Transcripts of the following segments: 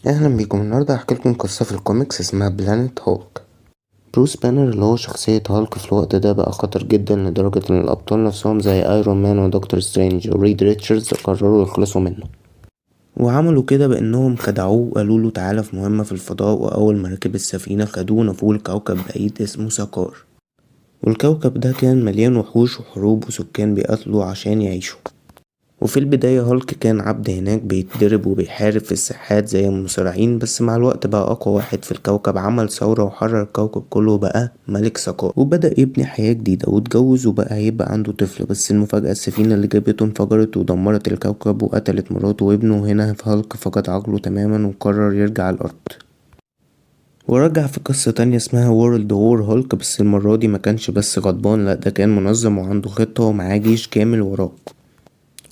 اهلا بيكم. النهارده هحكي لكم قصه في الكوميكس اسمها بلانيت هولك. بروس بانر اللي هو شخصيه هالك في الوقت ده بقى خطر جدا لدرجه ان الابطال نفسهم زي ايرون مان ودكتور سترينج وريد ريتشاردز قرروا يخلصوا منه، وعملوا كده بانهم خدعوه وقالوله تعالى في مهمه في الفضاء. واول ما ركب السفينه خدوه نفوه لكوكب بعيد اسمه ساكار، والكوكب ده كان مليان وحوش وحروب وسكان بيقاتلوا عشان يعيشوا. وفي البداية هالك كان عبد هناك بيتدرب وبيحارب في الساحات زي المصارعين، بس مع الوقت بقى أقوى واحد في الكوكب، عمل ثورة وحرر الكوكب كله وبقى ملك ساكار، وبدأ يبني حياة جديدة واتجوز وبقى هيبقى عنده طفل. بس المفاجأة السفينة اللي جابته انفجرت ودمرت الكوكب وقتلت مراته وابنه. هنا هالك فقد عقله تماما وقرر يرجع الأرض، ورجع في قصة تانية اسمها وورلد وور هولك. بس المرة دي ما كانش بس غضبان، لأ ده كان منظم وعنده خطة ومعاه جيش كامل وراه،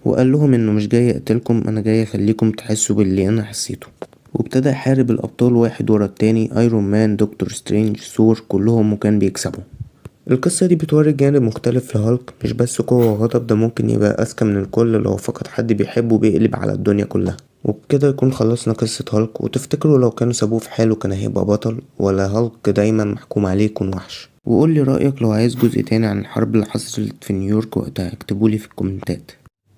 وقال لهم انه مش جاي اقتلكم، انا جاي اخليكم تحسوا باللي انا حسيته. وابتدى يحارب الابطال واحد ورا التاني، ايرون مان، دكتور سترينج، ثور، كلهم، وكان بيكسبوا. القصة دي بتوري جانب مختلف لهالك، مش بس قوة وغضب، ده ممكن يبقى اذكى من الكل لو فقد حد بيحبه بيقلب على الدنيا كلها. وبكده يكون خلصنا قصة هالك. وتفتكروا لو كانوا سابوه في حاله كان هيبقى بطل، ولا هالك دايما محكوم عليه يكون وحش؟ وقولي رأيك. لو عايز جزء تاني عن الحرب اللي حصلت في نيويورك وقتها اكتبولي في الكومنتات.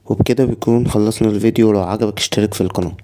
وبكده بيكون خلصنا الفيديو. لو عجبك اشترك في القناة.